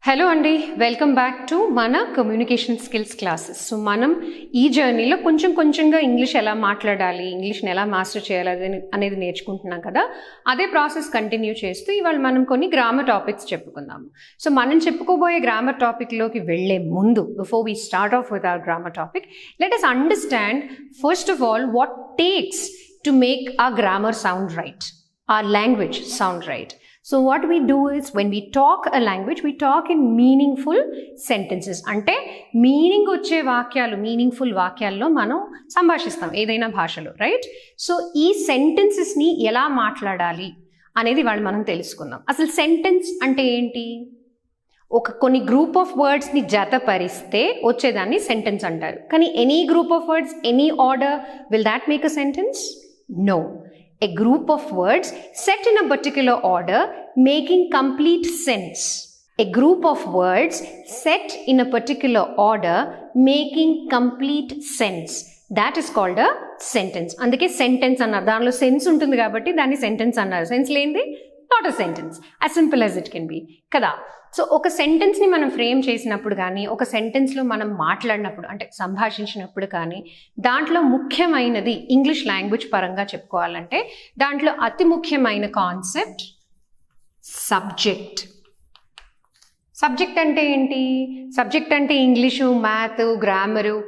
Hello అండి, welcome back to మన communication skills classes. So మనం ఈ జర్నీలో కొంచెంగా ఇంగ్లీష్ ఎలా మాట్లాడాలి, ఇంగ్లీష్ని ఎలా మాస్టర్ చేయాలి అనేది నేర్చుకుంటున్నాం కదా. అదే ప్రాసెస్ కంటిన్యూ చేస్తూ ఇవాళ మనం కొన్ని గ్రామర్ టాపిక్స్ చెప్పుకుందాము. సో మనం చెప్పుకోబోయే గ్రామర్ టాపిక్లోకి వెళ్ళే ముందు, before we start of with our grammar topic, let us understand first of all what takes to make our grammar sound right, our language sound right. So what we do is, when we talk a language, we talk in meaningful sentences. అంటే meaning వచ్చే వాక్యాలు, meaningful వాక్యాల్లో మనం సంభాషిస్తాం ఏదైనా భాషలో, right? So ఈ సెంటెన్సెస్ని ఎలా మాట్లాడాలి అనేది వాళ్ళు మనం తెలుసుకుందాం. అసలు సెంటెన్స్ అంటే ఏంటి? కొన్ని గ్రూప్ ఆఫ్ వర్డ్స్ని జతపరిస్తే వచ్చేదాన్ని సెంటెన్స్ అంటారు. కానీ any group of words, any order, will that make a sentence? No. A group of words set in a particular order making complete sense. A group of words set in a particular order making complete sense. That is called a sentence. అందుకే sentence అన్నారు. దానిలో sense ఉంటుంది కాబట్టి దాన్ని sentence అన్నారు. Sense లేనిది not a sentence. As simple as it can be కదా. So ఒక సెంటెన్స్ని మనం ఫ్రేమ్ చేసినప్పుడు కానీ, ఒక సెంటెన్స్లో మనం మాట్లాడినప్పుడు అంటే సంభాషించినప్పుడు కానీ, దాంట్లో ముఖ్యమైనది ఇంగ్లీష్ లాంగ్వేజ్ పరంగా చెప్పుకోవాలంటే దాంట్లో అతి ముఖ్యమైన కాన్సెప్ట్ సబ్జెక్ట్. సబ్జెక్ట్ అంటే ఏంటి? సబ్జెక్ట్ అంటే ఇంగ్లీషు, మ్యాథ్, గ్రామరు,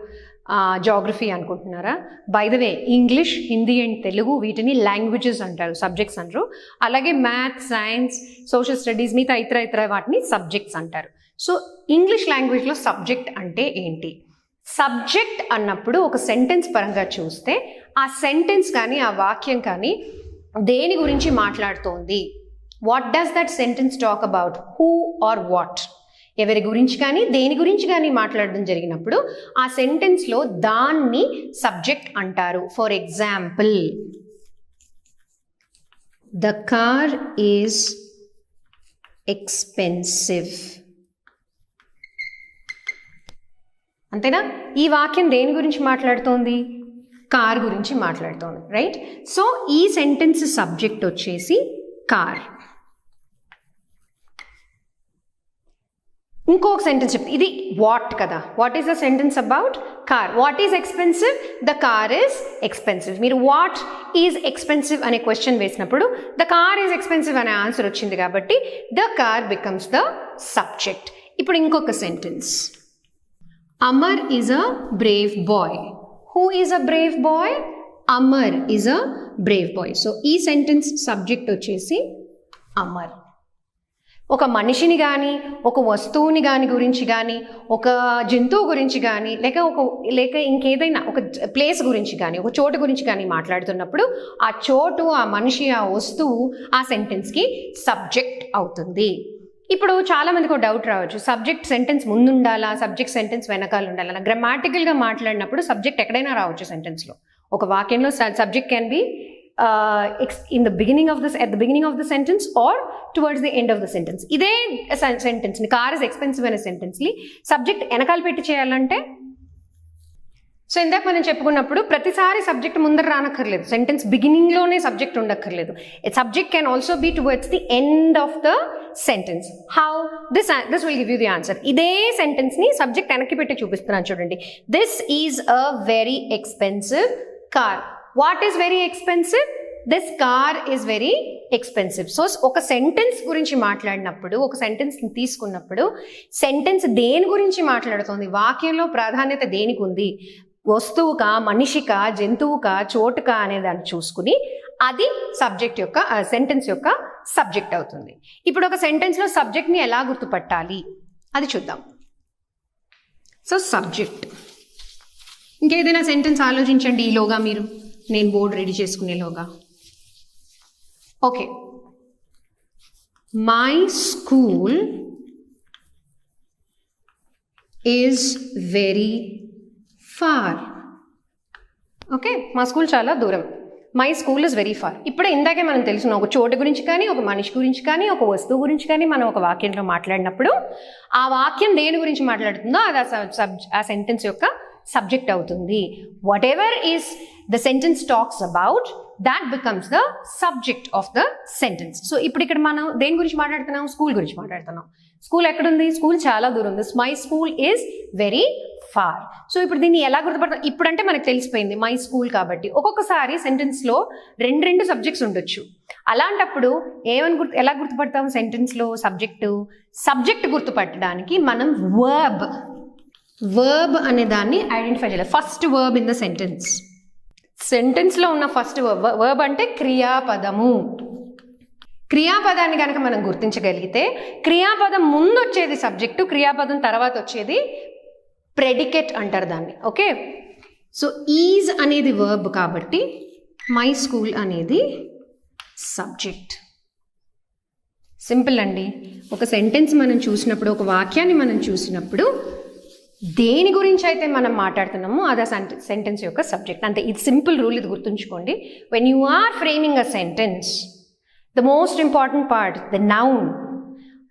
జాగ్రఫీ అనుకుంటున్నారా? By the way, English, Hindi and Telugu వీటిని లాంగ్వేజెస్ అంటారు, సబ్జెక్ట్స్ అంటారు. అలాగే మ్యాథ్, సైన్స్, సోషల్ స్టడీస్, మిగతా ఇతర వాటిని సబ్జెక్ట్స్ అంటారు. సో ఇంగ్లీష్ లాంగ్వేజ్లో సబ్జెక్ట్ అంటే ఏంటి? సబ్జెక్ట్ అన్నప్పుడు ఒక సెంటెన్స్ పరంగా చూస్తే ఆ సెంటెన్స్ కానీ, ఆ వాక్యం కానీ దేని గురించి మాట్లాడుతోంది? What does that sentence talk about? Who or what? ఎవరి గురించి కానీ, దేని గురించి కానీ మాట్లాడడం జరిగినప్పుడు ఆ సెంటెన్స్లో దాన్ని సబ్జెక్ట్ అంటారు. For example, the car is expensive. అంతేనా? ఈ వాక్యం దేని గురించి మాట్లాడుతోంది? కార్ గురించి మాట్లాడుతోంది, రైట్? సో ఈ సెంటెన్స్ సబ్జెక్ట్ వచ్చేసి కార్. ఇంకొక సెంటెన్స్ చెప్తే, ఇది వాట్ కదా. What is the sentence about? Car. What is expensive? The car is expensive. మీరు వాట్ ఈజ్ ఎక్స్పెన్సివ్ అనే క్వశ్చన్ వేసినప్పుడు ద కార్ ఈజ్ ఎక్స్పెన్సివ్ అనే ఆన్సర్ వచ్చింది కాబట్టి the car becomes the subject. ఇప్పుడు ఇంకొక sentence, Amar is a brave boy. Who is a brave boy? Amar is a brave boy. So ఈ sentence subject వచ్చేసి అమర్. ఒక మనిషిని కానీ, ఒక వస్తువుని గురించి కానీ, ఒక జంతువు గురించి కానీ, లేక ఇంకేదైనా ఒక ప్లేస్ గురించి కానీ, ఒక చోటు గురించి కానీ మాట్లాడుతున్నప్పుడు ఆ చోటు, ఆ మనిషి, ఆ వస్తువు ఆ సెంటెన్స్కి సబ్జెక్ట్ అవుతుంది. ఇప్పుడు చాలామందికి ఒక డౌట్ రావచ్చు, సబ్జెక్ట్ సెంటెన్స్ ముందు ఉండాలా, సబ్జెక్ట్ సెంటెన్స్ వెనకాల ఉండాలా? గ్రామాటికల్గా మాట్లాడినప్పుడు సబ్జెక్ట్ ఎక్కడైనా రావచ్చు సెంటెన్స్లో. ఒక వాక్యంలో subject can be at the beginning of the sentence or towards the end of the sentence. ఇదే సెంటెన్స్ ని, కార్ ఇస్ ఎక్స్పెన్సివ్ అనే సెంటెన్స్ ని సబ్జెక్ట్ వెనకాల పెట్టి చేయాలంటే, సో ఇందాక మనం చెప్పుకున్నప్పుడు ప్రతిసారి సబ్జెక్ట్ ముందర రానక్కర్లేదు, సెంటెన్స్ బిగినింగ్ లోనే సబ్జెక్ట్ ఉండక్కర్లేదు. Subject can also be towards the end of the sentence. How? This will give you the answer. ఇదే సెంటెన్స్ ని సబ్జెక్ట్ వెనక్కి పెట్టి చూపిస్తున్నాను చూడండి. This is a very expensive car. What is very expensive? This car is very expensive. So ఒక sentence గురించి మాట్లాడినప్పుడు, ఒక సెంటెన్స్ని తీసుకున్నప్పుడు సెంటెన్స్ దేని గురించి మాట్లాడుతోంది, వాక్యంలో ప్రాధాన్యత దేనికి ఉంది, వస్తువుకా, మనిషికా, జంతువుకా, చోటుకా అనే దాన్ని చూసుకుని అది సబ్జెక్ట్ యొక్క, సెంటెన్స్ యొక్క సబ్జెక్ట్ అవుతుంది. ఇప్పుడు ఒక సెంటెన్స్లో సబ్జెక్ట్ని ఎలా గుర్తుపట్టాలి అది చూద్దాం. So subject. ఇంకేదైనా సెంటెన్స్ ఆలోచించండి ఈలోగా మీరు, నేను బోర్డు రెడీ చేసుకునేలోగా. Okay, my school is very far. Okay, మా స్కూల్ చాలా దూరం. My school is very far. ఇప్పుడే ఇందాకే మనం తెలుసుకున్నాం, ఒక చోటు గురించి కానీ, ఒక మనిషి గురించి కానీ, ఒక వస్తువు గురించి కానీ మనం ఒక వాక్యంలో మాట్లాడినప్పుడు ఆ వాక్యం దేని గురించి మాట్లాడుతుందో అది ఆ సెంటెన్స్ యొక్క సబ్జెక్ట్ అవుతుంది. What ever is the sentence talks about, that becomes the subject of the sentence. So ఇప్పుడు ఇక్కడ మనం దేని గురించి మాట్లాడుతున్నాం? స్కూల్ గురించి మాట్లాడుతున్నాం. స్కూల్ ఎక్కడుంది? స్కూల్ చాలా దూరం ఉంది. My school is very far. సో ఇప్పుడు దీన్ని ఎలా గుర్తుపడతాం? ఇప్పుడంటే మనకు తెలిసిపోయింది మై స్కూల్ కాబట్టి. ఒక్కొక్కసారి సెంటెన్స్లో రెండు సబ్జెక్ట్స్ ఉండొచ్చు. అలాంటప్పుడు ఎలా గుర్తుపడతాం? సెంటెన్స్లో సబ్జెక్ట్ గుర్తుపట్టడానికి మనం వర్బ్ అనే దాన్ని ఐడెంటిఫై చేయాలి. ఫస్ట్ వర్బ్ ఇన్ ద సెంటెన్స్లో ఉన్న ఫస్ట్ వర్బ్ అంటే క్రియాపదము. క్రియాపదాన్ని కనుక మనం గుర్తించగలిగితే క్రియాపదం ముందు వచ్చేది సబ్జెక్టు, క్రియాపదం తర్వాత వచ్చేది ప్రెడికేట్ అంటారు దాన్ని. ఓకే, సో ఈజ్ అనేది వర్బ్ కాబట్టి మై స్కూల్ అనేది సబ్జెక్ట్. సింపుల్ అండి. ఒక సెంటెన్స్ మనం చూసినప్పుడు, ఒక వాక్యాన్ని మనం చూసినప్పుడు దేని గురించి అయితే మనం మాట్లాడుతున్నామో అది ఆ సెంటెన్స్ యొక్క సబ్జెక్ట్. అంతే. ఇది సింపుల్ రూల్, ఇది గుర్తుంచుకోండి. When you are framing a sentence, the most important part the noun.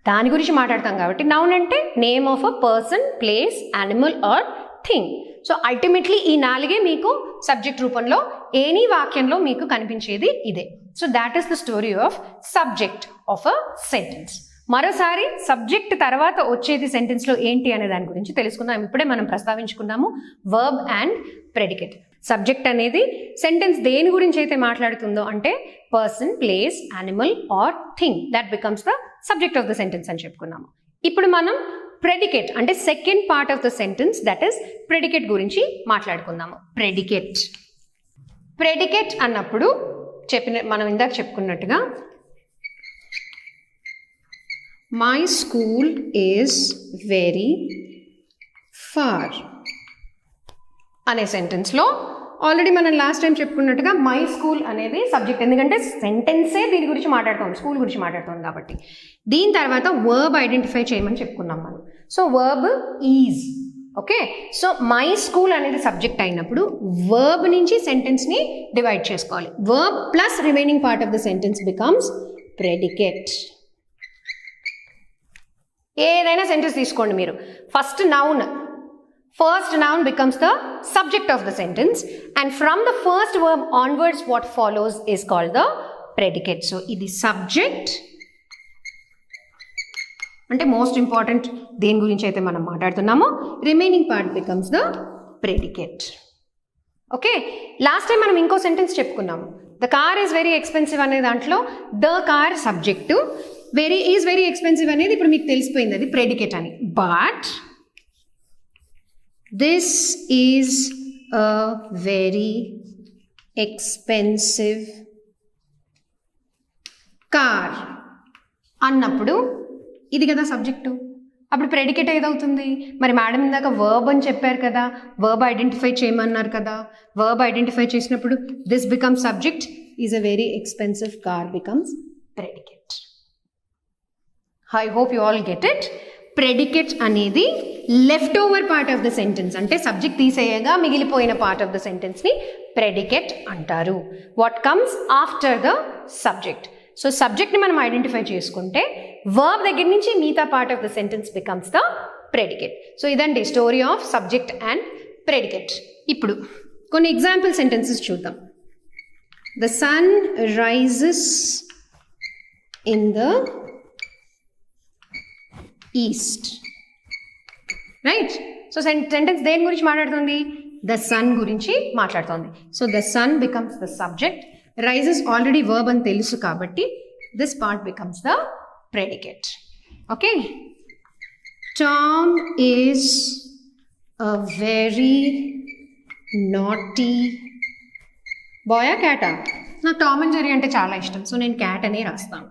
దాని గురించి మాట్లాడతాం కాబట్టి నౌన్ అంటే name of a person, place, animal or thing. So ultimately ఈ 4 మీకు సబ్జెక్ట్ రూపంలో ఎనీ వాక్యంలో మీకు కనిపించేది ఇదే. So that is the story of subject of a sentence. మరోసారి సబ్జెక్ట్ తర్వాత వచ్చేది సెంటెన్స్లో ఏంటి అనే దాని గురించి తెలుసుకుందాం. ఇప్పుడే మనం ప్రస్తావించుకున్నాము వర్బ్ అండ్ ప్రెడికేట్. సబ్జెక్ట్ అనేది సెంటెన్స్ దేని గురించి అయితే మాట్లాడుతుందో అంటే person, place, animal or thing, that becomes the subject of the sentence అని చెప్పుకున్నాము. ఇప్పుడు మనం ప్రెడికేట్ అంటే second part of the sentence, that is predicate గురించి మాట్లాడుకుందాము. ప్రెడికేట్ అన్నప్పుడు మనం ఇందాక చెప్పుకున్నట్టుగా my school is very far అనే సెంటెన్స్లో ఆల్రెడీ మనం లాస్ట్ టైం చెప్పుకున్నట్టుగా మై స్కూల్ అనేది సబ్జెక్ట్. ఎందుకంటే సెంటెన్సే దీని గురించి మాట్లాడుతాం, స్కూల్ గురించి మాట్లాడుతాం కాబట్టి. దీని తర్వాత వర్బ్ ఐడెంటిఫై చేయమని చెప్పుకున్నాం మనం. So verb is. Okay, so my school అనేది సబ్జెక్ట్ అయినప్పుడు వర్బ్ నుంచి సెంటెన్స్ని డివైడ్ చేసుకోవాలి. Verb plus remaining part of the sentence becomes predicate. ఏదైనా సెంటెన్స్ తీసుకోండి మీరు. First noun becomes the subject of the sentence, and from the first verb onwards what follows is called the predicate. So ఇది subject అంటే most important దేని గురించి అయితే మనం మాట్లాడుతున్నామో remaining part becomes the predicate. Okay, last time మనం ఇంకో sentence చెప్పుకున్నాము. The car is very expensive అనే దాంట్లో the car subject, is very expensive అనేది ఇప్పుడు మీకు తెలిసిపోయింది అది ప్రెడికేట్ అని. But this is a very expensive car అన్నప్పుడు ఇది కదా సబ్జెక్టు. అప్పుడు ప్రెడికేట్ ఏదవుతుంది? మరి మేడం ఇందాక వర్బ్ అని చెప్పారు కదా, వర్బ్ ఐడెంటిఫై చేయమన్నారు కదా. వర్బ్ ఐడెంటిఫై చేసినప్పుడు this becomes subject, is a very expensive car becomes predicate. I hope you all get it. Predicate అనేది left over part of the sentence, అంటే సబ్జెక్ట్ తీసేయగా మిగిలిపోయిన పార్ట్ ఆఫ్ ద సెంటెన్స్ని predicate అంటారు. What comes after the subject. So సబ్జెక్ట్ని మనం identify చేసుకుంటే verb దగ్గర నుంచి మిగతా part of the sentence becomes the predicate. So ఇదండి story of subject and predicate. ఇప్పుడు కొన్ని ఎగ్జాంపుల్ సెంటెన్సెస్ చూద్దాం. The sun rises in the east. Right. So sentence దేని గురించి మాట్లాడుతుంది? ద సన్ గురించి మాట్లాడుతుంది. So the sun becomes the subject. Rises already verb అని తెలుసు కాబట్టి this part becomes the predicate. Okay, Tom is a very naughty boy. క్యాటా? నాకు టామ్ అండ్ జెర్రీ అంటే చాలా ఇష్టం, సో నేను క్యాట్ అనే రాస్తాను.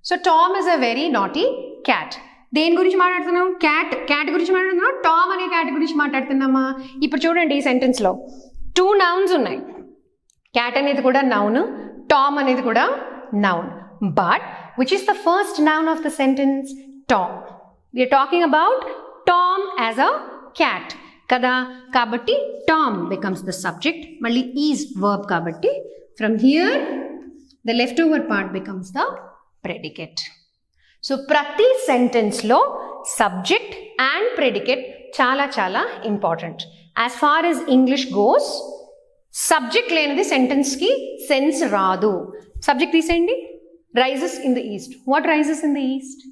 So Tom is a very naughty cat. దేని గురించి మాట్లాడుతున్నాం? క్యాట్ గురించి మాట్లాడుతున్నాం. టామ్ అనే క్యాట్ గురించి మాట్లాడుతున్నామా? ఇప్పుడు చూడండి, ఈ సెంటెన్స్లో 2 నౌన్స్ ఉన్నాయి. క్యాట్ అనేది కూడా నౌన్, టామ్ అనేది కూడా noun. But which is the first noun of the sentence? Tom. We're talking about Tom as a cat కదా. కాబట్టి టామ్ బికమ్స్ ద సబ్జెక్ట్. మళ్ళీ ఈజ్ వర్బ్ కాబట్టి from here the left over part becomes the predicate. So ప్రతి సెంటెన్స్లో subject and predicate చాలా చాలా important. As far as English goes, subject లేనిది సెంటెన్స్కి సెన్స్ రాదు. సబ్జెక్ట్ తీసేయండి. Rises in the east. What rises in the east?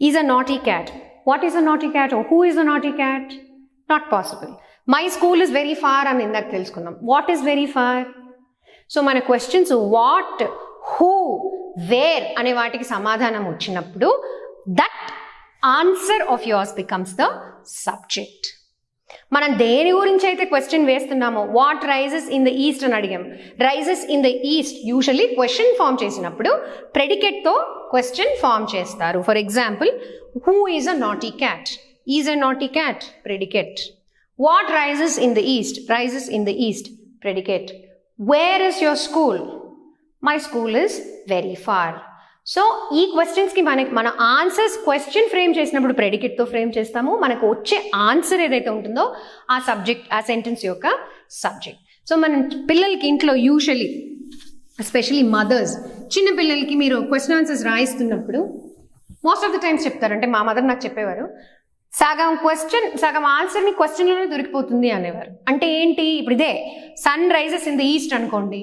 Is a naughty cat. What is a naughty cat? Who is a naughty cat? Not possible. My school is very far అని ఇందాక తెలుసుకున్నాం. What is very far? So మన questions what, who, where అనే వాటికి సమాధానం వచ్చినప్పుడు that answer of yours becomes the subject. మనం దేని గురించి అయితే క్వశ్చన్ వేస్తున్నామో, what rises in the east అని అడిగాం. Rises in the east usually question form చేసినప్పుడు ప్రెడికేట్తో క్వశ్చన్ ఫామ్ చేస్తారు. For example, who is a naughty cat? Is a naughty cat, predicate. What rises in the east? Rises in the east, predicate. Where is your school? My school is very far. So ఈ క్వశ్చన్స్కి మన answers question frame చేసినప్పుడు ప్రెడికేట్తో frame చేస్తాము. మనకు వచ్చే answer ఏదైతే ఉంటుందో ఆ సబ్జెక్ట్, ఆ సెంటెన్స్ యొక్క సబ్జెక్ట్. సో మనం పిల్లలకి ఇంట్లో యూజువల్లీ ఎస్పెషలీ మదర్స్ చిన్న పిల్లలకి మీరు క్వశ్చన్ ఆన్సర్స్ రాయిస్తున్నప్పుడు మోస్ట్ ఆఫ్ ద టైమ్స్ చెప్తారు. అంటే మా మదర్ నాకు చెప్పేవారు, సగం ఆన్సర్ని క్వశ్చన్లోనే దొరికిపోతుంది అనేవారు. అంటే ఏంటి? ఇప్పుడు ఇదే sun rises in the east అనుకోండి.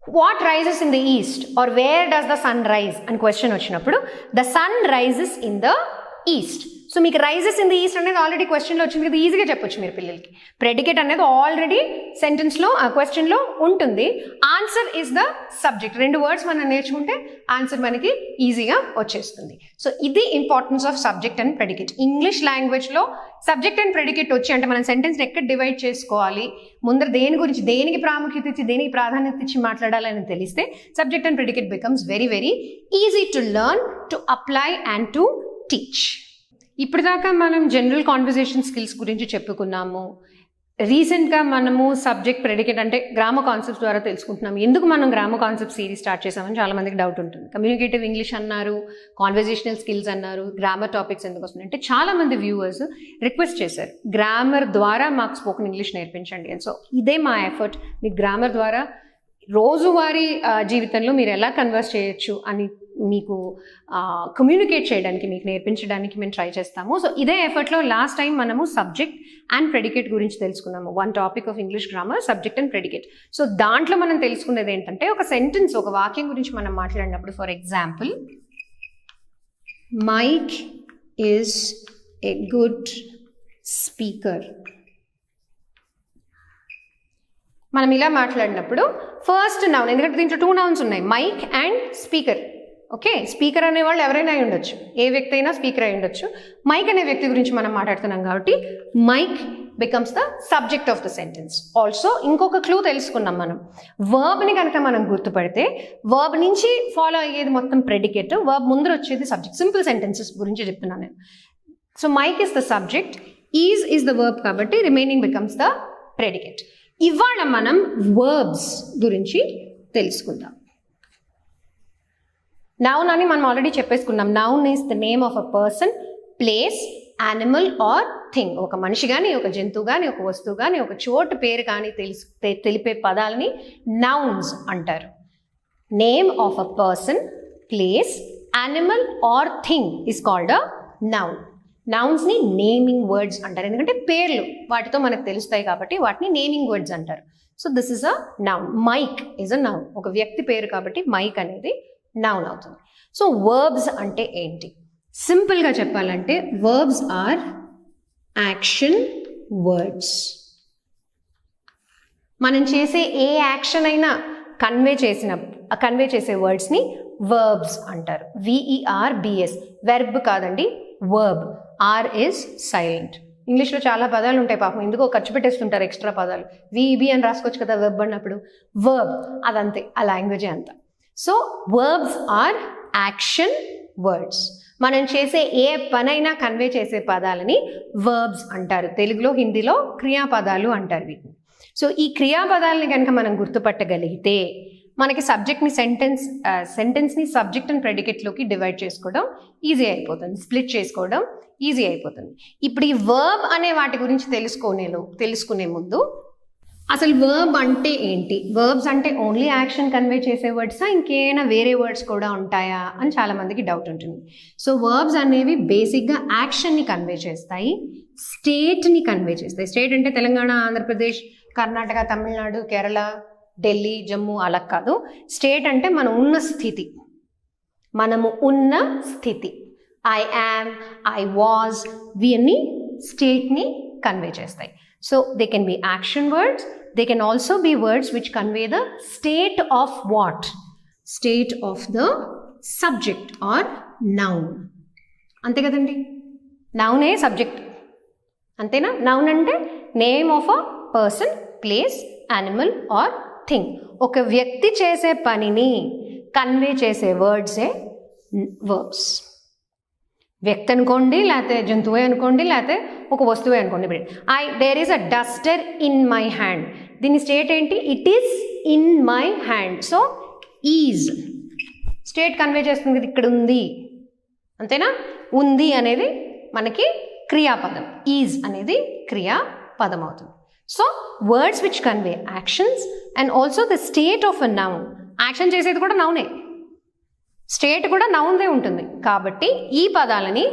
What rises in the east or where does the sun rise అని క్వశ్చన్ వచ్చినప్పుడు the sun rises in the east. So మీకు రైజెస్ ఇన్ ద ఈస్ట్ అనేది ఆల్రెడీ క్వశ్చన్లో వచ్చింది కదా, ఈజీగా చెప్పొచ్చు మీరు పిల్లలకి. ప్రెడికేట్ అనేది ఆల్రెడీ సెంటెన్స్లో క్వశ్చన్లో ఉంటుంది. Answer is the subject. 2 words మనం నేర్చుకుంటే ఆన్సర్ మనకి ఈజీగా వచ్చేస్తుంది. సో ఇది importance of subject and predicate. English లాంగ్వేజ్లో సబ్జెక్ట్ అండ్ ప్రెడికేట్ వచ్చి అంటే మనం సెంటెన్స్ని ఎక్కడ డివైడ్ చేసుకోవాలి, ముందర దేని గురించి దేనికి ప్రాముఖ్యత ఇచ్చి దేనికి ప్రాధాన్యత ఇచ్చి మాట్లాడాలని తెలిస్తే subject and predicate becomes very very easy to learn, to apply and to teach. ఇప్పుడు దాకా మనం జనరల్ కాన్వర్జేషన్ స్కిల్స్ గురించి చెప్పుకున్నాము. రీసెంట్గా మనము సబ్జెక్ట్ ప్రెడికేట్ అంటే గ్రామర్ కాన్సెప్ట్స్ ద్వారా తెలుసుకుంటున్నాము. ఎందుకు మనం గ్రామర్ కాన్సెప్ట్ సిరీస్ స్టార్ట్ చేసామని చాలా మందికి డౌట్ ఉంటుంది. కమ్యూనికేటివ్ ఇంగ్లీష్ అన్నారు, కాన్వర్జేషనల్ స్కిల్స్ అన్నారు, గ్రామర్ టాపిక్స్ ఎందుకు వస్తున్నాయి అంటే చాలా మంది వ్యూవర్స్ రిక్వెస్ట్ చేశారు, గ్రామర్ ద్వారా మాకు స్పోకెన్ ఇంగ్లీష్ నేర్పించండి అని. సో ఇదే మా ఎఫర్ట్. మీకు గ్రామర్ ద్వారా రోజువారీ జీవితంలో మీరు ఎలా కన్వర్స్ చేయొచ్చు అని మీకు కమ్యూనికేట్ చేయడానికి, మీకు నేర్పించడానికి మేము ట్రై చేస్తాము. సో ఇదే ఎఫర్ట్లో లాస్ట్ టైం మనము సబ్జెక్ట్ అండ్ ప్రెడికేట్ గురించి తెలుసుకున్నాము. 1 topic of English grammar, subject and predicate. So దాంట్లో మనం తెలుసుకునేది ఏంటంటే ఒక సెంటెన్స్, ఒక వాక్యం గురించి మనం మాట్లాడినప్పుడు for example, Mike is a good speaker. మనం ఇలా మాట్లాడినప్పుడు ఫస్ట్ నౌన్, ఎందుకంటే దీంట్లో 2 నౌన్స్ ఉన్నాయి, Mike and speaker. Okay, speaker అనేవాళ్ళు ఎవరైనా అయి ఉండొచ్చు, ఏ వ్యక్తి అయినా స్పీకర్ అయి ఉండొచ్చు. మైక్ అనే వ్యక్తి గురించి మనం మాట్లాడుతున్నాం కాబట్టి Mike becomes the subject of the sentence. Also ఇంకొక క్లూ తెలుసుకున్నాం మనం, వర్బ్ని కనుక మనం గుర్తుపడితే వర్బ్ నుంచి ఫాలో అయ్యేది మొత్తం ప్రెడికేట్, వర్బ్ ముందర వచ్చేది సబ్జెక్ట్. సింపుల్ సెంటెన్సెస్ గురించి చెప్తున్నాను నేను. So Mike is the subject, is the verb కాబట్టి రిమైనింగ్ బికమ్స్ ద ప్రెడికేట్. ఇవాళ మనం వర్బ్స్ గురించి తెలుసుకుందాం. నౌన్ అని మనం ఆల్రెడీ చెప్పేసుకున్నాం. Noun is the name of a person, place, animal or thing. ఒక మనిషి కానీ, ఒక జంతువు కానీ, ఒక వస్తువు కానీ, ఒక చోటు పేరు కానీ తెలిపే పదాలని నౌన్స్ అంటారు. Name of a person, place, animal or thing is called a noun. నౌన్స్ని నేమింగ్ వర్డ్స్ అంటారు, ఎందుకంటే పేర్లు వాటితో మనకు తెలుస్తాయి కాబట్టి వాటిని నేమింగ్ వర్డ్స్ అంటారు. So this is a noun. Mike is a noun. ఒక వ్యక్తి పేరు కాబట్టి మైక్ అనేది నౌన్ అవుతుంది. సో వర్బ్స్ అంటే ఏంటి? సింపుల్గా చెప్పాలంటే వర్బ్స్ ఆర్ యాక్షన్ వర్డ్స్. మనం చేసే ఏ యాక్షన్ అయినా కన్వే చేసే వర్డ్స్ని వర్బ్స్ అంటారు. VERBS, వెర్బ్ కాదండి, వర్బ్. R is silent. ఇంగ్లీష్లో చాలా పదాలు ఉంటాయి పాపం, ఎందుకో ఖర్చు పెట్టేస్తుంటారు ఎక్స్ట్రా పదాలు. VEB అని రాసుకోవచ్చు కదా వెర్బ్ అన్నప్పుడు. వర్బ్ అదంతే, ఆ లాంగ్వేజే అంతా. So verbs are action words. మనం చేసే ఏ పనైనా కన్వే చేసే పదాలని వర్బ్స్ అంటారు. తెలుగులో, హిందీలో క్రియాపదాలు అంటారు వీటిని. సో ఈ క్రియాపదాలని కనుక మనం గుర్తుపట్టగలిగితే మనకి సబ్జెక్ట్ని సెంటెన్స్ని సబ్జెక్ట్ అండ్ ప్రెడికేట్లోకి డివైడ్ చేసుకోవడం ఈజీ అయిపోతుంది, స్ప్లిట్ చేసుకోవడం ఈజీ అయిపోతుంది. ఇప్పుడు ఈ వర్బ్ అనే వాటి గురించి తెలుసుకునే ముందు అసలు వర్బ్ అంటే ఏంటి? వర్బ్స్ అంటే ఓన్లీ యాక్షన్ కన్వే చేసే వర్డ్సా, ఇంకేమైనా వేరే వర్డ్స్ కూడా ఉంటాయా అని చాలామందికి డౌట్ ఉంటుంది. సో వర్బ్స్ అనేవి బేసిక్గా యాక్షన్ని కన్వే చేస్తాయి, స్టేట్ని కన్వే చేస్తాయి. స్టేట్ అంటే తెలంగాణ, ఆంధ్రప్రదేశ్, కర్ణాటక, తమిళనాడు, కేరళ, ఢిల్లీ, జమ్మూ అలా కాదు. స్టేట్ అంటే మనం ఉన్న స్థితి, మనము ఉన్న స్థితి. ఐ యామ్, ఐ వాజ్, ఇవన్నీ స్టేట్ని కన్వే చేస్తాయి. So they can be action words, they can also be words which convey the state of what, state of the subject or noun. అంతే కదండి, నౌనే సబ్జెక్ట్, అంతేనా? నౌన్ అంటే name of a person, place, animal or thing. ఒక వ్యక్తి చేసే పనిని convey చేసే వర్డ్సే వర్బ్స్. వ్యక్తి అనుకోండి, లేకపోతే జంతువే అనుకోండి, లేకపోతే ఒక వస్తువే అనుకోండి. There is a duster in my hand, దీని స్టేట్ ఏంటి? It is in my hand. So is state convey చేస్తుంది కదా, ఇక్కడ ఉంది, అంతేనా? ఉంది అనేది మనకి క్రియాపదం, ఈజ్ అనేది క్రియాపదం అవుతుంది. So words which convey actions and also the state of a noun. Action చేసేది కూడా నౌనే, స్టేట్ కూడా నౌన్దే ఉంటుంది. కాబట్టి ఈ పదాలని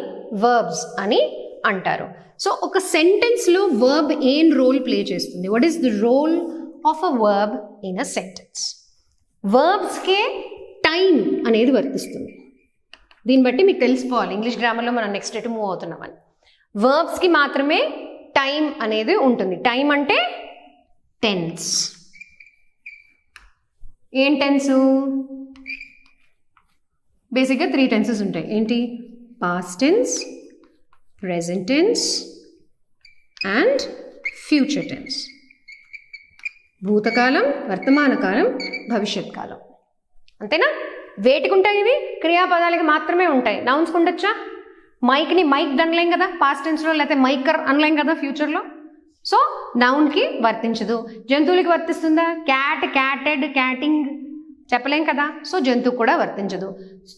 వర్బ్స్ అని అంటారు. సో ఒక సెంటెన్స్లో వర్బ్ ఏం రోల్ ప్లే చేస్తుంది? What is the role of a verb in a sentence? వర్బ్స్కే టైం అనేది వర్తిస్తుంది. దీన్ని బట్టి మీకు తెలిసిపోవాలి, ఇంగ్లీష్ గ్రామర్లో మనం నెక్స్ట్ ఎటు మూవ్ అవుతున్నామని. వర్బ్స్కి మాత్రమే టైం అనేది ఉంటుంది. టైం అంటే టెన్స్. ఏం టెన్సు? బేసిక్గా 3 టెన్సెస్ ఉంటాయి. ఏంటి? Past tense, present tense and future tense. భూతకాలం, వర్తమాన కాలం, భవిష్యత్ కాలం. అంతేనా? వేటికి ఉంటాయి ఇవి? క్రియాపదాలకి మాత్రమే ఉంటాయి. నౌన్స్కి ఉండొచ్చా? మైక్ని మైక్ అనలేం కదా పాస్ట్ టెన్స్లో, లేకపోతే మైకర్ అనలేం కదా ఫ్యూచర్లో. సో నౌన్కి వర్తించదు. జంతువులకి వర్తిస్తుందా? క్యాట్, క్యాటెడ్, క్యాటింగ్ చెప్పలేం కదా. సో జంతువు కూడా వర్తించదు.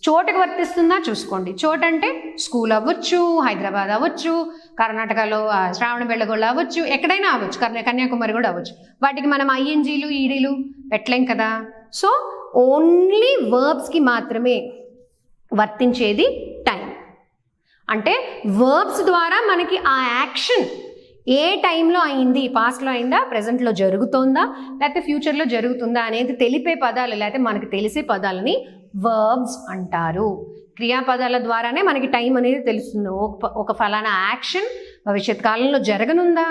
చోటుకి వర్తిస్తుందా చూసుకోండి. చోటు అంటే స్కూల్ అవ్వచ్చు, హైదరాబాద్ అవ్వచ్చు, కర్ణాటకలో శ్రావణబెళగొండ అవ్వచ్చు, ఎక్కడైనా అవ్వచ్చు, కన్యాకుమారి కూడా అవ్వచ్చు. వాటికి మనం ఐఎన్జీలు, ఈడీలు పెట్టలేం కదా. సో ఓన్లీ వర్బ్స్కి మాత్రమే వర్తించేది టైం. అంటే వర్బ్స్ ద్వారా మనకి ఆ యాక్షన్ ఏ టైంలో అయింది, పాస్ట్లో అయిందా, ప్రజెంట్లో జరుగుతోందా, లేకపోతే ఫ్యూచర్లో జరుగుతుందా అనేది తెలిపే పదాలు, లేకపోతే మనకి తెలిసే పదాలని వర్బ్స్ అంటారు. క్రియాపదాల ద్వారానే మనకి టైం అనేది తెలుస్తుంది. ఒక ఫలానా యాక్షన్ భవిష్యత్ కాలంలో జరగనుందా,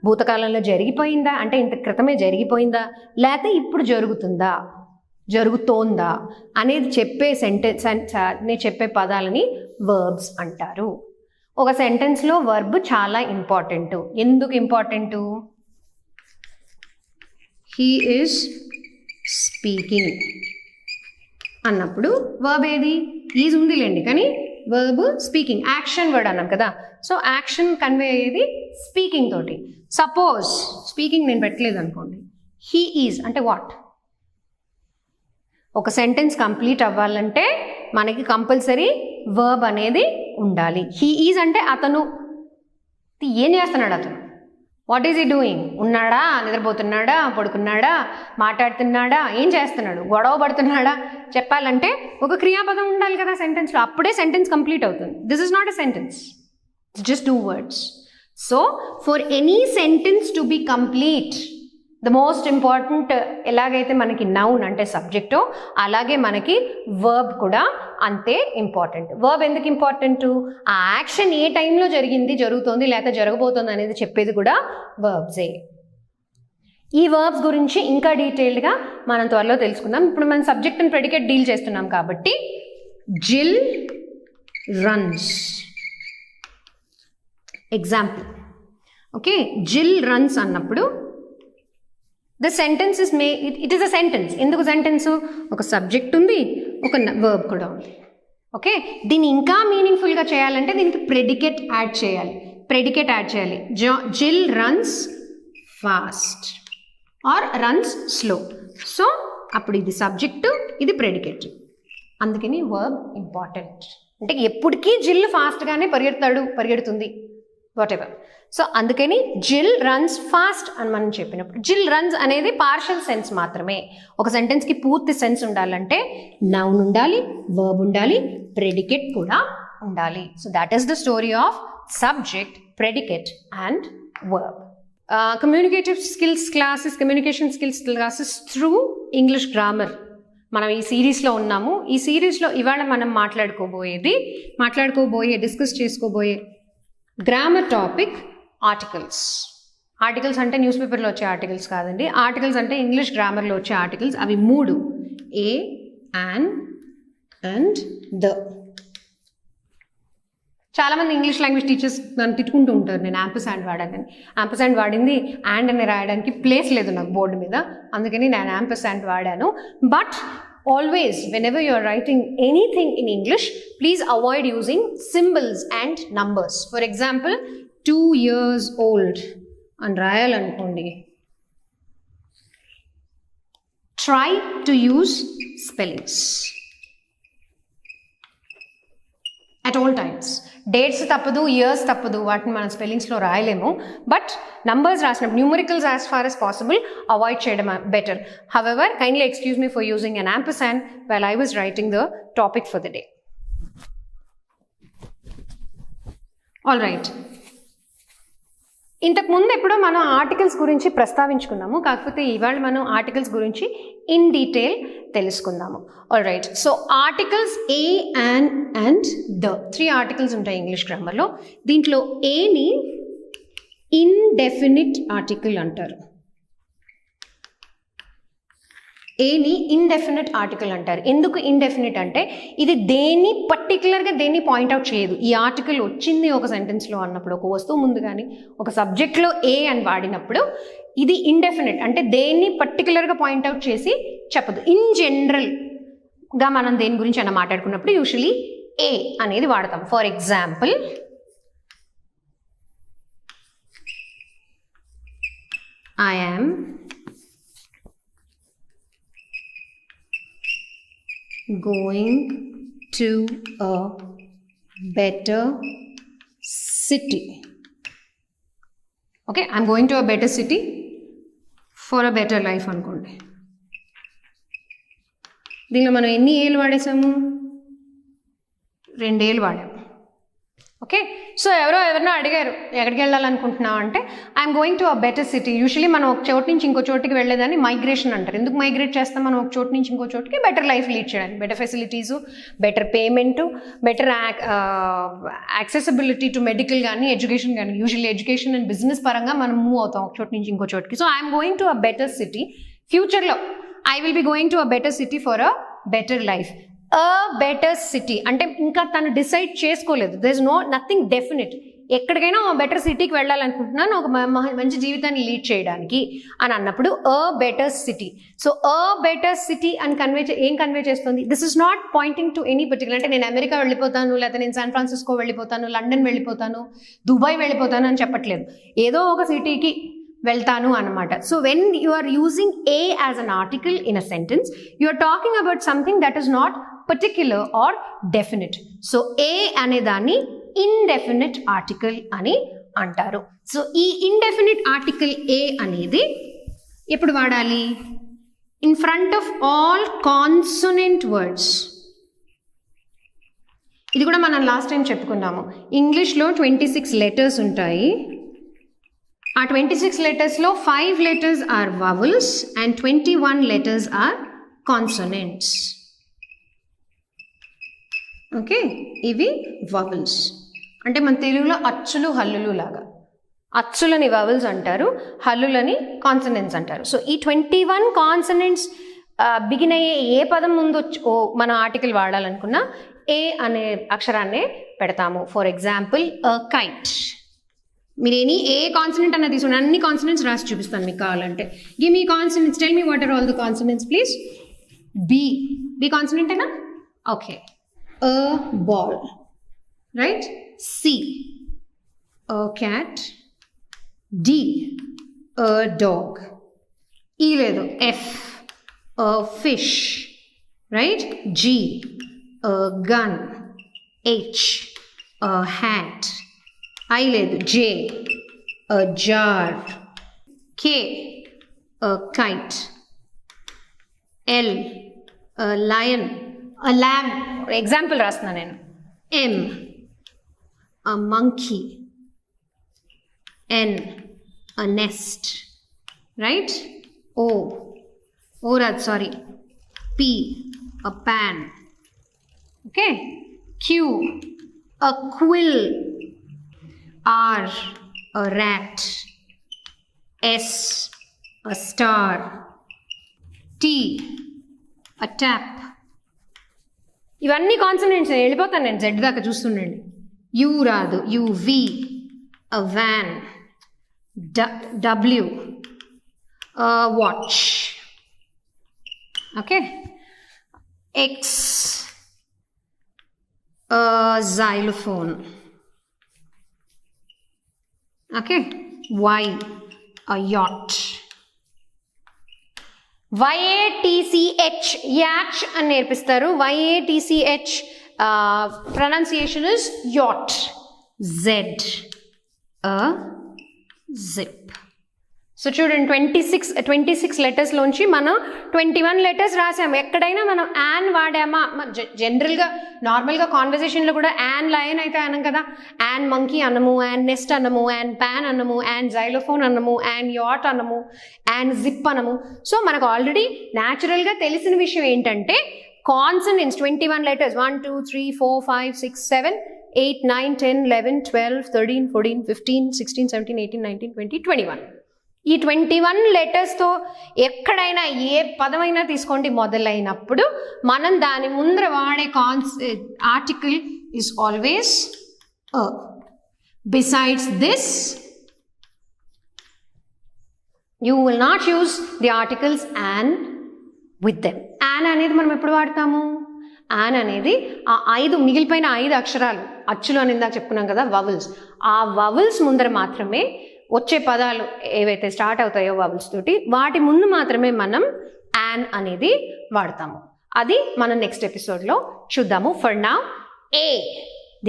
భూతకాలంలో జరిగిపోయిందా, అంటే ఇంత క్రితమే జరిగిపోయిందా, లేకపోతే ఇప్పుడు జరుగుతోందా అనేది చెప్పే చెప్పే పదాలని వర్బ్స్ అంటారు. ఒక సెంటెన్స్లో వర్బ్ చాలా ఇంపార్టెంట్. ఎందుకు ఇంపార్టెంటు? హీ ఈజ్ స్పీకింగ్ అన్నప్పుడు వర్బ్ ఏది? ఈజ్ ఉందిలేండి, కానీ వర్బ్ స్పీకింగ్, యాక్షన్ వర్డ్ అన్నాం కదా. సో యాక్షన్ కన్వే అయ్యేది స్పీకింగ్ తోటి. సపోజ్ స్పీకింగ్ నేను పెట్టలేదు అనుకోండి, హీ ఈజ్ అంటే వాట్? ఒక సెంటెన్స్ కంప్లీట్ అవ్వాలంటే మనకి కంపల్సరీ వర్బ్ అనేది ఉండాలి. హీ ఈజ్ అంటే అతను ఏం చేస్తున్నాడు, అతను వాట్ ఈజ్ హీ డూయింగ్? ఉన్నాడా, నిద్రపోతున్నాడా, పడుకున్నాడా, మాట్లాడుతున్నాడా, ఏం చేస్తున్నాడు, గొడవ పడుతున్నాడా చెప్పాలంటే ఒక క్రియాపదం ఉండాలి కదా సెంటెన్స్లో. అప్పుడే సెంటెన్స్ కంప్లీట్ అవుతుంది. This is not a sentence, it's just 2 words. So for any sentence to be complete, the most important ఎలాగైతే మనకి నౌన్ అంటే సబ్జెక్టో, అలాగే మనకి వర్బ్ కూడా అంతే ఇంపార్టెంట్. వర్బ్ ఎందుకు ఇంపార్టెంట్? ఆ యాక్షన్ ఏ టైంలో జరుగుతోంది, లేకపోతే జరగబోతోంది అనేది చెప్పేది కూడా వర్బ్సే. ఈ వర్బ్స్ గురించి ఇంకా డీటెయిల్డ్గా మనం త్వరలో తెలుసుకుందాం. ఇప్పుడు మనం సబ్జెక్ట్ అండ్ ప్రెడికేట్ డీల్ చేస్తున్నాం కాబట్టి, జిల్ రన్స్ ఎగ్జాంపుల్. ఓకే, జిల్ రన్స్ అన్నప్పుడు the sentence is it is a sentence. ఎందుకు సెంటెన్స్? ఒక సబ్జెక్ట్ ఉంది, ఒక వర్బ్ కూడా ఉంది. ఓకే, దీన్ని ఇంకా మీనింగ్ఫుల్గా చేయాలంటే దీనికి ప్రెడికేట్ యాడ్ చేయాలి. జిల్ runs fast are runs slow. So అప్పుడు ఇది సబ్జెక్టు, ఇది ప్రెడికేట్. అందుకని వర్బ్ ఇంపార్టెంట్. అంటే ఎప్పటికీ జిల్ ఫాస్ట్గానే పరిగెడుతుంది, వాట్ ఎవర్. సో అందుకని జిల్ రన్స్ ఫాస్ట్ అని మనం చెప్పినప్పుడు, జిల్ రన్స్ అనేది పార్షియల్ సెన్స్ మాత్రమే. ఒక సెంటెన్స్కి పూర్తి సెన్స్ ఉండాలంటే నౌన్ ఉండాలి, వర్బ్ ఉండాలి, ప్రెడికేట్ కూడా ఉండాలి. So that is the story of subject, predicate and verb. Communication skills classes through English grammar. మనం ఈ సిరీస్లో ఉన్నాము. ఈ సిరీస్లో ఇవాళ మనం డిస్కస్ చేసుకోబోయే గ్రామర్ టాపిక్ ఆర్టికల్స్. ఆర్టికల్స్ అంటే న్యూస్ పేపర్లో వచ్చే ఆర్టికల్స్ కాదండి. ఆర్టికల్స్ అంటే ఇంగ్లీష్ గ్రామర్లో వచ్చే ఆర్టికల్స్. అవి 3: ఏ, యాన్ అండ్ ద. చాలామంది ఇంగ్లీష్ లాంగ్వేజ్ టీచర్స్ నన్ను తిట్టుకుంటూ ఉంటారు, నేను యాంపర్సాండ్ వాడానని. యాంపర్సాండ్ వాడింది అండ్ అని రాయడానికి ప్లేస్ లేదు నాకు బోర్డు మీద, అందుకని నేను యాంపర్సాండ్ వాడాను. But always, whenever you are writing anything in English, please avoid using symbols and numbers. For example, 2 years old and రాయాలనుకోండి, try to use spellings at all times. Dates తప్పదు, ఇయర్స్ తప్పదు, వాటిని మనం స్పెల్లింగ్స్లో రాయలేము. బట్ నంబర్స్ రాసినప్పుడు numericals as far as possible avoid చేయడం better. However, kindly excuse me for using an ampersand while I was writing the topic for the day. All right. ఇంతకు ముందు ఎప్పుడో మనం ఆర్టికల్స్ గురించి ప్రస్తావించుకున్నాము, కాకపోతే ఇవాళ మనం ఆర్టికల్స్ గురించి ఇన్ డీటెయిల్ తెలుసుకుందాము. All right. So articles A, an and the 3 articles ఉంటాయి ఇంగ్లీష్ గ్రామర్లో. దీంట్లో ఏని ఇండెఫినిట్ ఆర్టికల్ అంటారు. ఏని ఇండెఫినిట్ ఆర్టికల్ అంటారు. ఎందుకు ఇండెఫినిట్ అంటే ఇది పర్టికులర్గా దేన్ని పాయింట్అవుట్ చేయదు. ఈ ఆర్టికల్ వచ్చింది ఒక సెంటెన్స్లో అన్నప్పుడు, ఒక వస్తువు ముందు కానీ ఒక సబ్జెక్ట్లో ఏ అని వాడినప్పుడు ఇది ఇండెఫినిట్ అంటే దేన్ని పర్టికులర్గా పాయింట్అవుట్ చేసి చెప్పదు. ఇన్ జనరల్గా మనం దేని గురించి అయినా మాట్లాడుకున్నప్పుడు యూజువలీ ఏ అనేది వాడతాం. For example, I am going to a better city. Okay, I'm going to a better city for a better life అనుకోండి. దీనిలో మనం ఎన్ని ఏళ్ళు వాడేసాము? 2 ఏళ్ళు వాడాము. ఓకే, సో ఎవరినో అడిగారు ఎక్కడికి వెళ్ళాలనుకుంటున్నావు అంటే I'm going to a better city. Usually మనం ఒక చోటు నుంచి ఇంకో చోటికి వెళ్ళేదాన్ని మైగ్రేషన్ అంటారు. ఎందుకు మైగ్రేట్ చేస్తాం? మనం ఒక చోటు నుంచి ఇంకో చోటికి బెటర్ లైఫ్ లీడ్ చేయడానికి, better facilities, better payment, better accessibility to medical కానీ ఎడ్యుకేషన్ కానీ. యూజువల్లీ ఎడ్యుకేషన్ అండ్ బిజినెస్ పరంగా మనం మూవ్ అవుతాం ఒక చోటు నుంచి ఇంకో చోటికి. So I'm going to a better city. ఫ్యూచర్లో I will be going to a better city for a better life. A better city అంటే ఇంకా తను డిసైడ్ చేసుకోలేదు. There is nothing definite. ఎక్కడికైనా ఒక బెటర్ సిటీకి వెళ్ళాలనుకుంటున్నాను ఒక మంచి జీవితాన్ని లీడ్ చేయడానికి అని అన్నప్పుడు a better city. So a better city అని ఏం కన్వే చేస్తుంది? This is not pointing to any particular. అంటే నేను అమెరికా వెళ్ళిపోతాను, లేకపోతే నేను శాన్ ఫ్రాన్సిస్కో వెళ్ళిపోతాను, లండన్ వెళ్ళిపోతాను, దుబాయ్ వెళ్ళిపోతాను అని చెప్పట్లేదు. ఏదో ఒక సిటీకి వెళ్తాను అన్నమాట. So when you are using a as an article in a sentence, you are talking about something that is not particular or definite. So a అనే దాన్ని ఇండెఫినిట్ ఆర్టికల్ అని అంటారు. సో ఈ ఇండెఫినిట్ ఆర్టికల్ ఏ అనేది ఎప్పుడు వాడాలి? In front of all consonant words. ఇది కూడా మనం లాస్ట్ టైం చెప్పుకున్నాము. ఇంగ్లీష్లో 26 లెటర్స్ ఉంటాయి. ఆ 26 లెటర్స్లో 5 letters are vowels and 21 letters are consonants. Okay, ఇవి వవల్స్ అంటే మన తెలుగులో అచ్చులు హల్లులు లాగా. అచ్చులని వవల్స్ అంటారు, హల్లులని కాన్సనెంట్స్ అంటారు. సో ఈ 21 కాన్సనెంట్స్ బిగిన్ అయ్యే ఏ పదం ముందు మన ఆర్టికల్ వాడాలనుకున్నా ఏ అనే అక్షరాన్నే పెడతాము. For example kite. మీరు ఏ కాన్సనెంట్ అన్నది తీసుకుని అన్ని కాన్సనెంట్స్ రాసి చూపిస్తాను మీకు కావాలంటే. Give me consonants, tell me what are all the consonants please. B consonant ఏనా? Okay. A ball, right? C, a cat. D, a dog. E ledu, F, a fish, right? G, a gun. H, a hat. I ledu, J, a jar. K, a kite. L, a lion. A lamb. Example రాస్తున్నా నేను. M, a monkey. N, a nest, right? Sorry, P, a pan. Okay, Q, a quill. R, a rat. S, a star. T, a tap. ఇవన్నీ consonants. వెళ్ళిపోతాను నేను Z దాకా, చూస్తుండండి. You రాదు, UV, a van. W, a watch. Okay. X, a xylophone. Okay. Y, a yacht. YATCH, yacht అని నేర్పిస్తారు. YATCH pronunciation is yacht. Z, a zip. So చూడండి, 26 లెటర్స్లోంచి మనం 21 letters రాసాము. ఎక్కడైనా మనం యాన్ వాడామా? జనరల్గా నార్మల్గా కాన్వర్జేషన్లో కూడా యాన్ లయన్ అయితే అనం కదా. యాన్ మంకీ అనము, యాన్ నెస్ట్ అనము, యాన్ ప్యాన్ అనము, యాన్ జైలోఫోన్ అనము, యాన్ యాట్ అనము, యాన్ జిప్ అనము. సో మనకు ఆల్రెడీ న్యాచురల్గా తెలిసిన విషయం ఏంటంటే కాన్సనెంట్స్ 21 లెటర్స్ 1 2 3 4 5 6 7 8 9 10 11 12 13 14 15 16 17 18 19 20 21. ఈ 21 లెటర్స్తో ఎక్కడైనా ఏ పదమైనా తీసుకోండి మొదలైనప్పుడు మనం దాని ముందర వాడే article is always a. Besides this you will not use the articles an with them. An అనేది మనం ఎప్పుడు వాడతాము? యాన్ అనేది ఆ మిగిలిపోయిన 5 అక్షరాలు, అచ్చులు అని ఇందాక చెప్పుకున్నాం కదా, వవల్స్. ఆ వవల్స్ ముందర మాత్రమే వచ్చే పదాలు ఏవైతే స్టార్ట్ అవుతాయో వవల్స్ తోటి, వాటి ముందు మాత్రమే మనం యాన్ అనేది వాడతాము. అది మనం నెక్స్ట్ ఎపిసోడ్లో చూద్దాము. For now, A,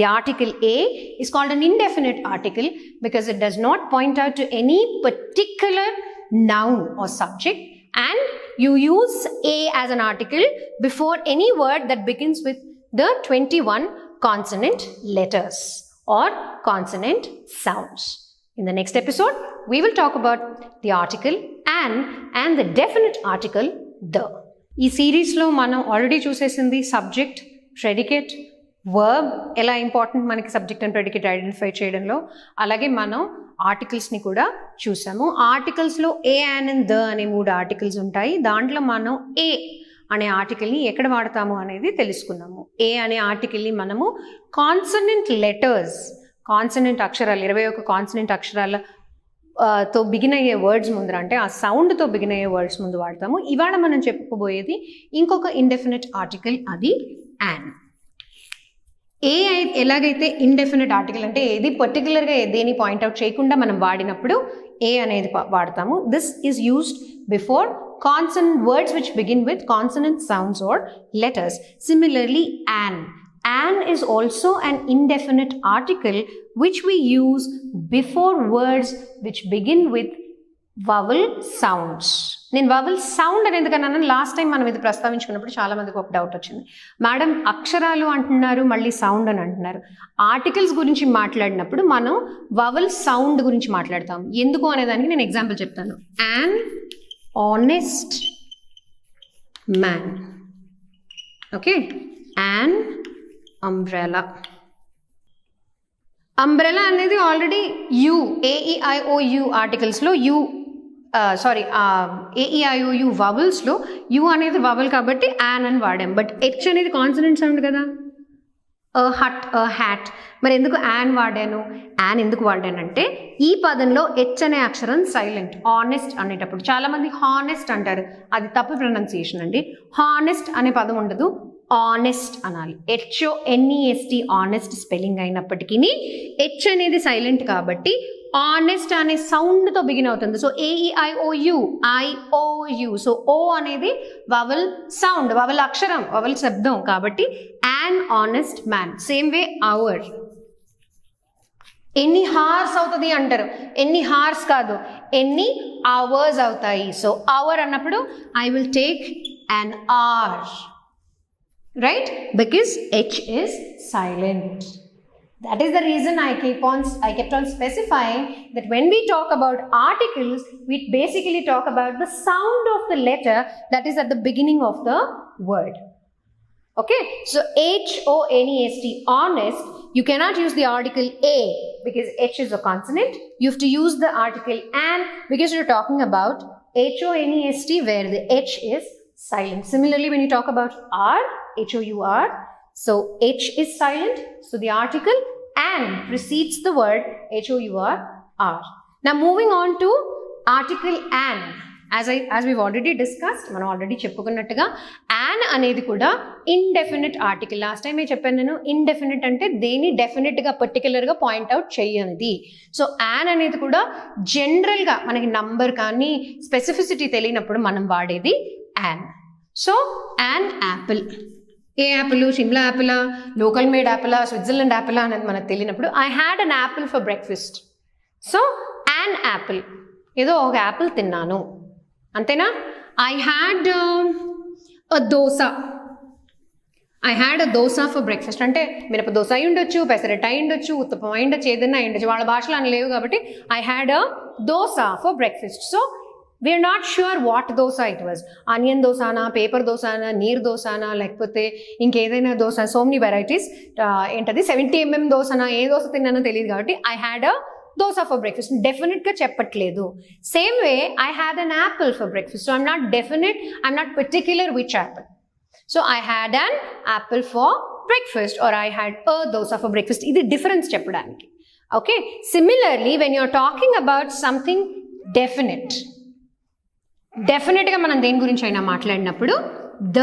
the article a is called an indefinite article because it does not point out to any particular noun or subject, and you use a as an article before any word that begins with the 21 consonant letters or consonant sounds. In the next episode, we will talk about the article an and the definite article the. ఈ సిరీస్లో మనం already చూసేసింది subject, predicate, verb ఎలా important మనకి subject and predicate identify చేయడంలో. అలాగే మనం ఆర్టికల్స్ని కూడా చూసాము. ఆర్టికల్స్లో ఏ, యాన్ అండ్ ద అనే 3 ఆర్టికల్స్ ఉంటాయి. దాంట్లో మనం ఏ అనే ఆర్టికల్ని ఎక్కడ వాడతాము అనేది తెలుసుకున్నాము. ఏ అనే ఆర్టికల్ని మనము కాన్సనెంట్ లెటర్స్, కాన్సనెంట్ అక్షరాలు, 21 కాన్సనెంట్ అక్షరాలతో బిగిన్ అయ్యే వర్డ్స్ ముందర, అంటే ఆ సౌండ్తో బిగిన్ అయ్యే వర్డ్స్ ముందు వాడతాము. ఇవాళ మనం చెప్పుకోబోయేది ఇంకొక ఇండెఫినిట్ ఆర్టికల్, అది యాన్. ఏ ఎలాగైతే ఇండెఫినిట్ ఆర్టికల్ అంటే ఏది పర్టికులర్గా దేని పాయింట్అవుట్ చేయకుండా మనం వాడినప్పుడు ఏ అనేది వాడతాము. This is used before consonant words which begin with consonant sounds or letters. Similarly, an. An is also an indefinite article which we use before words which begin with vowel sounds. నేను vowel sound అని ఎందుకన్నాను, last time మనం ఇది ప్రస్తావించుకున్నప్పుడు చాలా మందికి ఒక doubt వచ్చింది. Madam అక్షరాలు అంటున్నారు, మళ్ళీ సౌండ్ అని అంటున్నారు. ఆర్టికల్స్ గురించి మాట్లాడినప్పుడు మనం vowel sound గురించి మాట్లాడతాం. ఎందుకు అనేదానికి నేను ఎగ్జాంపుల్ చెప్తాను. an honest man. Okay, an umbrella. Umbrella అనేది ఆల్రెడీ యు, AEIOU ఆర్టికల్స్లో యు, AEIOU వవల్స్లో యు అనేది వవల్ కాబట్టి యాన్ అని వాడాం. బట్ హెచ్ అనేది కాన్సనెంట్ సౌండ్ కదా, హట్, హ్యాట్. మరి ఎందుకు యాన్ వాడాను? యాన్ ఎందుకు వాడానంటే ఈ పదంలో హెచ్ అనే అక్షరం సైలెంట్. ఆనెస్ట్ అనేటప్పుడు చాలామంది హానెస్ట్ అంటారు, అది తప్పు ప్రొనౌన్సియేషన్ అండి. హానెస్ట్ అనే పదం ఉండదు, ఆనెస్ట్ అనాలి. HONEST ఆనెస్ట్ స్పెల్లింగ్ అయినప్పటికీ హెచ్ అనేది సైలెంట్ కాబట్టి ఆనెస్ట్ అనే సౌండ్తో బిగిన్ అవుతుంది. So AEIOU. సో ఓ అనేది వవల్ సౌండ్, వవల్ అక్షరం, వవల్ శబ్దం కాబట్టి an honest man. Same way hour. ఎన్ని హార్స్ అవుతుంది అంటారు, ఎన్ని హార్స్ కాదు, ఎన్ని అవర్స్ అవుతాయి. సో అవర్ అన్నప్పుడు I will take an hour, right? Because H is silent. That is the reason I kept on specifying that when we talk about articles, we basically talk about the sound of the letter that is at the beginning of the word. Okay, so honest, honest, you cannot use the article a because h is a consonant. You have to use the article an because you're talking about honest where the h is silent. Similarly, when you talk about r, hour, so h is silent, so the article an precedes the word hour. Now moving on to article an. As we've already discussed, మనం already చెప్పుకున్నట్టుగా an అనేది కూడా indefinite article. Last time చెప్పాను నేను, indefinite అంటే దేని డెఫినెట్గా పర్టికులర్గా పాయింట్అవుట్ చేయనిది. సో an అనేది కూడా జనరల్గా మనకి నంబర్ కానీ స్పెసిఫిసిటీ తెలియనప్పుడు మనం వాడేది an. So an apple, a apple, Shimla యాపిలా, లోకల్ మేడ్ యాపిలా, స్విట్జర్లాండ్ యాపిలా అనేది మనకు తెలియనప్పుడు I had an apple for breakfast. So an apple, ఏదో ఒక యాపిల్ తిన్నాను అంతేనా. I had a dosa, I had a dosa for breakfast అంటే మినప దోశ అయి ఉండొచ్చు, పెసరట్టు అయి ఉండొచ్చు, ఉత్తపం అయి ఉండొచ్చు, ఏదైనా అయి ఉండొచ్చు. వాళ్ళ భాషలో అని లేవు కాబట్టి I had a dosa for breakfast. So we're not sure what dosa it was. Onion దోసానా, పేపర్ దోసానా, నీరు దోసానా, లేకపోతే ఇంకేదైనా దోశ, సో మెనీ వెరైటీస్. ఏంటది 70 mm దోసనా, ఏ దోశ తిన్నానో తెలియదు కాబట్టి I had a dosa for breakfast. డెఫినెట్గా చెప్పట్లేదు. Same way I had an apple for breakfast. So I'm not definite, I'm not particular which apple. So I had an apple for breakfast or I had a dosa for breakfast. ఇది difference చెప్పడానికి. Okay, similarly when you're talking about something definite, డెఫినెట్గా మనం దేని గురించి అయినా మాట్లాడినప్పుడు the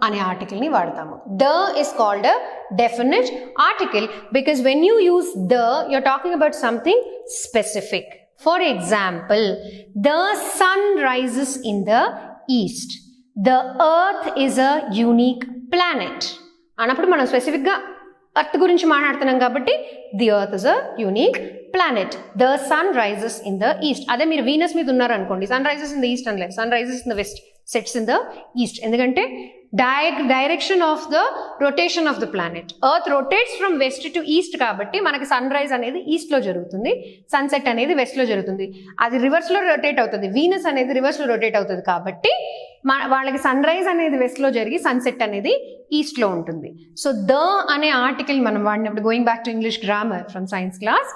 అనే ఆర్టికల్ని వాడతాము. The is called a definite article because when you use the you're talking about something specific. For example, the sun rises in the east, the earth is a unique planet అన్నప్పుడు మనం స్పెసిఫిక్గా earth గురించి మాట్లాడుతున్నాం కాబట్టి the earth is a unique planet. The sun rises in the east. అదే మీరు Venus మీద ఉన్నారనుకోండి, sun rises in the east అనలేదు, sun rises in the west, sets in the east. ఎందుకంటే direction of the rotation of the planet. Earth rotates from west to east కాబట్టి మనకి sun rise అనేది ఈస్ట్లో జరుగుతుంది, సన్సెట్ అనేది వెస్ట్లో జరుగుతుంది. అది రివర్స్లో రొటేట్ అవుతుంది, వీనస్ అనేది రివర్స్లో రొటేట్ అవుతుంది కాబట్టి వాళ్ళకి సన్ రైజ్ అనేది వెస్ట్లో జరిగి సన్సెట్ అనేది ఈస్ట్లో ఉంటుంది. సో ద అనే ఆర్టికల్ మనం వాడినప్పుడు, going back to English grammar from science class,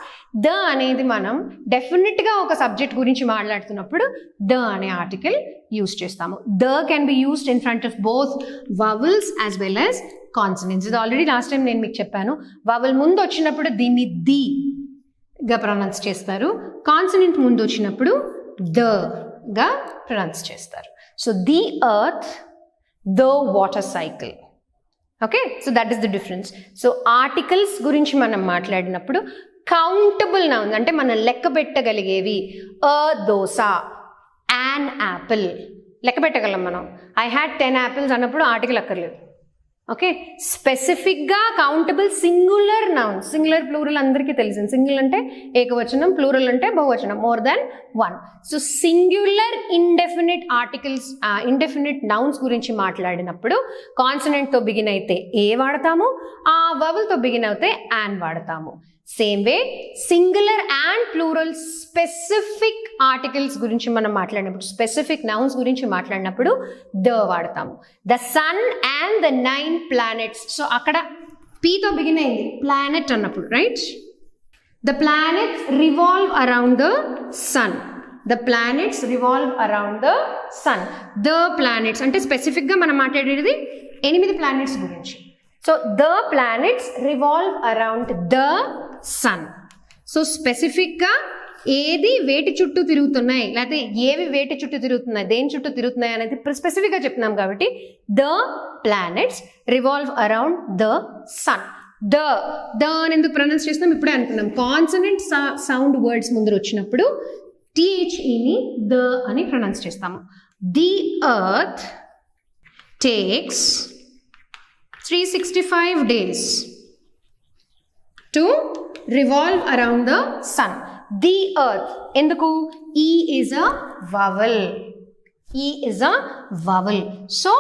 the అనేది మనం డెఫినెట్గా ఒక సబ్జెక్ట్ గురించి మాట్లాడుతున్నప్పుడు ద అనే ఆర్టికల్ యూజ్ చేస్తాము. They can be used in front of both vowels as well as consonants. ఇది ఆల్రెడీ లాస్ట్ టైం నేను మీకు చెప్పాను. వవల్ ముందు వచ్చినప్పుడు దీన్ని దిగా ప్రొనౌన్స్ చేస్తారు, కాన్సనెంట్ ముందు వచ్చినప్పుడు దగా ప్రొనౌన్స్ చేస్తారు. So the earth, the water cycle. Okay, so that is the difference. So articles గురించి మనం మాట్లాడినప్పుడు కౌంటబుల్ నౌన్స్ అంటే మనం లెక్క పెట్టగలిగేవి. అ దోస, యాన్ యాపిల్ లెక్క పెట్టగలం మనం. ఐ హ్యాడ్ 10 యాపిల్స్ అన్నప్పుడు ఆర్టికల్ అక్కర్లేదు. ఓకే, స్పెసిఫిక్గా countable singular nouns. Singular plural అందరికీ తెలిసింది. సింగిల్ అంటే ఏకవచనం, ప్లూరల్ అంటే బహువచనం, more than 1. So singular indefinite articles, indefinite nouns గురించి మాట్లాడినప్పుడు కాన్సనెంట్తో బిగిన్ అయితే ఏ వాడతాము, ఆ వవల్తో బిగిన్ అయితే యాన్ వాడతాము. Same way singular and plural specific articles గురించి మనం మాట్లాడినప్పుడు, స్పెసిఫిక్ నౌన్స్ గురించి మాట్లాడినప్పుడు ద వాడతాము. The sun and the 9 planets. So అక్కడ పీతో బిగిన్ అయింది ప్లానెట్ అన్నప్పుడు, right? The planets revolve around the sun. The planets revolve around the sun. The planets అంటే స్పెసిఫిక్గా మనం మాట్లాడేది 8 ప్లానెట్స్ గురించి. So the planets revolve around the sun. So స్పెసిఫిక్గా ఏది వేటి చుట్టూ తిరుగుతున్నాయి, లేకపోతే ఏవి వేటి చుట్టూ తిరుగుతున్నాయి, దేని చుట్టూ తిరుగుతున్నాయి అనేది స్పెసిఫిక్గా చెప్తున్నాం కాబట్టి the planets revolve around the sun. The అని ఎందుకు ప్రొనౌన్స్ చేస్తున్నాం ఇప్పుడే అనుకున్నాం. కాన్సనెంట్ సౌండ్ వర్డ్స్ ముందు వచ్చినప్పుడు టిహెచ్ఈని ద అని ప్రొనౌన్స్ చేస్తాము. The earth takes 365 days to revolve around the sun. The earth. ఎందుకు? E is a vowel. E is a vowel. So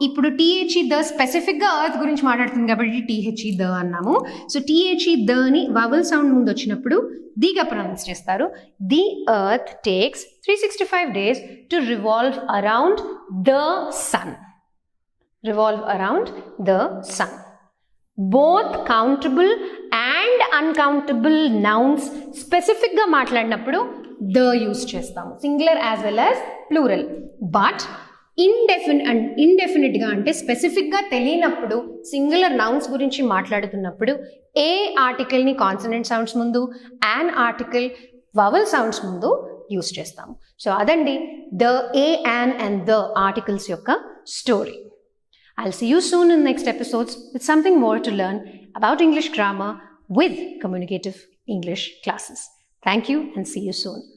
ఇప్పుడు టీహెచ్ఈ ద స్పెసిఫిక్గా ఎర్త్ గురించి మాట్లాడుతుంది కాబట్టి టీహెచ్ఈ ద అన్నాము. సో టీహెచ్ఈ దని వవల్ సౌండ్ ముందు వచ్చినప్పుడు దిగా ప్రొనౌన్స్ చేస్తారు. The earth takes 365 days to revolve around the sun. Revolve around the sun. Both countable and uncountable nouns స్పెసిఫిక్గా మాట్లాడినప్పుడు ద యూస్ చేస్తాము, singular as well as plural. But ఇండెఫినిట్గా అంటే స్పెసిఫిక్గా తెలియనప్పుడు సింగులర్ నౌన్స్ గురించి మాట్లాడుతున్నప్పుడు ఏ ఆర్టికల్ని కాన్సనెంట్ సౌండ్స్ ముందు, యాన్ ఆర్టికల్ వవల్ సౌండ్స్ ముందు యూస్ చేస్తాము. సో అదండి the, A, an and the articles యొక్క story. I'll see you soon in the next episodes with something more to learn about English grammar with communicative English classes. Thank you and see you soon.